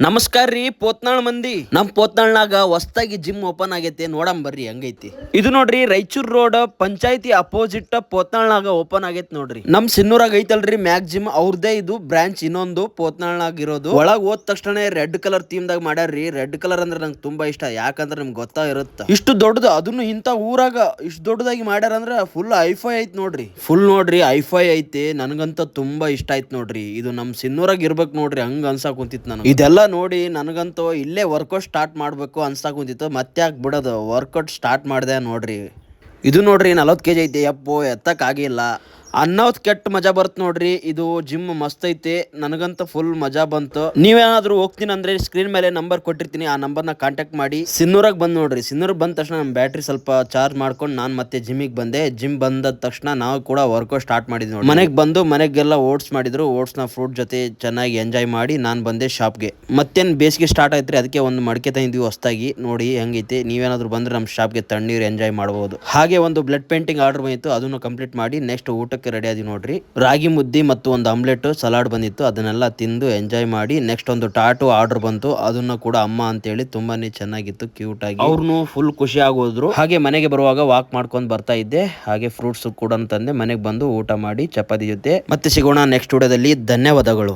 ನಮಸ್ಕಾರ ರೀ ಪೋತ್ನಾಳ್ ಮಂದಿ. ನಮ್ ಪೋತ್ನಾಳ್ನಾಗ ಹೊಸದಾಗಿ ಜಿಮ್ ಓಪನ್ ಆಗೈತೆ, ನೋಡಮ್ ಬರ್ರಿ ಹಂಗೈತಿ. ಇದು ನೋಡ್ರಿ ರಾಯಚೂರ್ ರೋಡ್ ಪಂಚಾಯತಿ ಅಪೋಸಿಟ್ ಪೋತ್ನಾಳ್ನಾಗ ಓಪನ್ ಆಗೈತಿ ನೋಡ್ರಿ. ನಮ್ ಸಿನ್ನೂರಾಗ ಐತಲ್ರಿ ಮ್ಯಾಕ್ ಜಿಮ್, ಅವ್ರದೇ ಇದು ಬ್ರಾಂಚ್ ಇನ್ನೊಂದು ಪೋತ್ನಾಳ್ನಾಗ ಇರೋದು. ಒಳಗ್ ಹೋದ ತಕ್ಷಣ ರೆಡ್ ಕಲರ್ ಥೀಮ್ ದಾಗ ಮಾಡ್ಯಾರ್ರಿ. ರೆಡ್ ಕಲರ್ ಅಂದ್ರೆ ನಂಗೆ ತುಂಬಾ ಇಷ್ಟ, ಯಾಕಂದ್ರೆ ನಿಮ್ಗೆ ಗೊತ್ತಾ ಇರುತ್ತೆ ಇಷ್ಟು ದೊಡ್ಡದು, ಅದನ್ನು ಇಂತ ಊರಾಗ ಇಷ್ಟು ದೊಡ್ಡದಾಗಿ ಮಾಡ್ಯಾರ ಅಂದ್ರೆ ಫುಲ್ ಐಫೈ ಐತ್ ನೋಡ್ರಿ. ಫುಲ್ ನೋಡ್ರಿ ಐಫೈ ಐತಿ. ನನ್ಗಂತ ತುಂಬಾ ಇಷ್ಟ ಆಯ್ತು ನೋಡ್ರಿ. ಇದು ನಮ್ ಸಿನ್ನೂರಾಗ ಇರ್ಬೇಕು ನೋಡ್ರಿ, ಹಂಗ ಅನ್ಸಾಕ್ ಕುಂತಿತ್ತು ನನಗೆ. ಇದೆಲ್ಲ ನೋಡಿ ನನಗಂತೂ ಇಲ್ಲೇ ವರ್ಕೌಟ್ ಸ್ಟಾರ್ಟ್ ಮಾಡಬೇಕು ಅನ್ಸಾಕ್ ಕುಂತಿತ್ತು. ಮತ್ತೆ ಯಾಕೆ ಬಿಡೋದು, ವರ್ಕೌಟ್ ಸ್ಟಾರ್ಟ್ ಮಾಡಿದೆ ನೋಡ್ರಿ. ಇದು ನೋಡ್ರಿ 40 kg ಐತಿ. ಯಪ್ಪೋ ಎತ್ತಕ್ಕಾಗಿಲ್ಲ ಅನ್ನೋದು ಕೆಟ್ಟ ಮಜಾ ಬರುತ್ತೆ ನೋಡ್ರಿ. ಇದು ಜಿಮ್ ಮಸ್ತ್ ಐತಿ, ನನಗಂತ ಫುಲ್ ಮಜಾ ಬಂತು. ನೀವೇನಾದ್ರೂ ಹೋಗ್ತೀನಿ ಅಂದ್ರೆ ಸ್ಕ್ರೀನ್ ಮೇಲೆ ನಂಬರ್ ಕೊಟ್ಟಿರ್ತೀನಿ, ಆ ನಂಬರ್ನ ಕಾಂಟ್ಯಾಕ್ಟ್ ಮಾಡಿ ಸಿನ್ನೂರಾಗ ಬಂದ್ ನೋಡ್ರಿ. ಸಿನ್ನೂರ್ ಬಂದ ತಕ್ಷಣ ನಮ್ಮ ಬ್ಯಾಟ್ರಿ ಸ್ವಲ್ಪ ಚಾರ್ಜ್ ಮಾಡ್ಕೊಂಡು ನಾನು ಮತ್ತೆ ಜಿಮ್ಮಿಗೆ ಬಂದೆ. ಜಿಮ್ ಬಂದ ತಕ್ಷಣ ನಾವು ಕೂಡ ವರ್ಕೌಟ್ ಸ್ಟಾರ್ಟ್ ಮಾಡಿದ್ವಿ ನೋಡಿ. ಮನೆಗೆ ಬಂದು ಮನೆಗೆಲ್ಲ ಓಟ್ಸ್ ಮಾಡಿದ್ರು. ಓಟ್ಸ್ನ ಫ್ರೂಟ್ ಜೊತೆ ಚೆನ್ನಾಗಿ ಎಂಜಾಯ್ ಮಾಡಿ ನಾನು ಬಂದೆ ಶಾಪ್ಗೆ. ಮತ್ತೇನು ಬೇಸಿಗೆ ಸ್ಟಾರ್ಟ್ ಆಯ್ತ್ರಿ, ಅದಕ್ಕೆ ಒಂದು ಮಡಿಕೆ ತಂದಿದ್ವಿ ಹೊಸದಾಗಿ. ನೋಡಿ ಹೆಂಗೈತಿ, ನೀವೇನಾದ್ರೂ ಬಂದ್ರೆ ನಮ್ಮ ಶಾಪ್ಗೆ ತಣ್ಣೀರು ಎಂಜಾಯ್ ಮಾಡಬಹುದು. ಹಾಗೆ ಒಂದು ಬ್ಲಡ್ ಪೇಂಟಿಂಗ್ ಆರ್ಡರ್ ಬಂದಿತ್ತು, ಅದನ್ನು ಕಂಪ್ಲೀಟ್ ಮಾಡಿ ನೆಕ್ಸ್ಟ್ ಊಟಕ್ಕೆ ರೆಡಿ ಆದಿ ನೋಡ್ರಿ. ರಾಗಿ ಮುದ್ದಿ ಮತ್ತು ಒಂದು ಆಮ್ಲೆಟ್ ಸಲಾಡ್ ಬಂದಿತ್ತು, ಅದನ್ನೆಲ್ಲ ತಿಂದು ಎಂಜಾಯ್ ಮಾಡಿ ನೆಕ್ಸ್ಟ್ ಒಂದು ಟಾಟು ಆರ್ಡರ್ ಬಂತು. ಅದನ್ನ ಕೂಡ ಅಮ್ಮ ಅಂತೇಳಿ ತುಂಬಾನೇ ಚೆನ್ನಾಗಿತ್ತು, ಕ್ಯೂಟ್ ಆಗಿ. ಅವ್ರನ್ನು ಫುಲ್ ಖುಷಿ ಆಗೋದ್ರು. ಹಾಗೆ ಮನೆಗೆ ಬರುವಾಗ ವಾಕ್ ಮಾಡ್ಕೊಂಡು ಬರ್ತಾ ಇದ್ದೆ. ಹಾಗೆ ಫ್ರೂಟ್ಸ್ ಕೂಡ ತಂದೆ ಮನೆಗೆ ಬಂದು ಊಟ ಮಾಡಿ ಚಪಾತಿ ಜೊತೆ ಮತ್ತೆ ಸಿಗೋಣ ನೆಕ್ಸ್ಟ್ ವಿಡಿಯೋದಲ್ಲಿ. ಧನ್ಯವಾದಗಳು.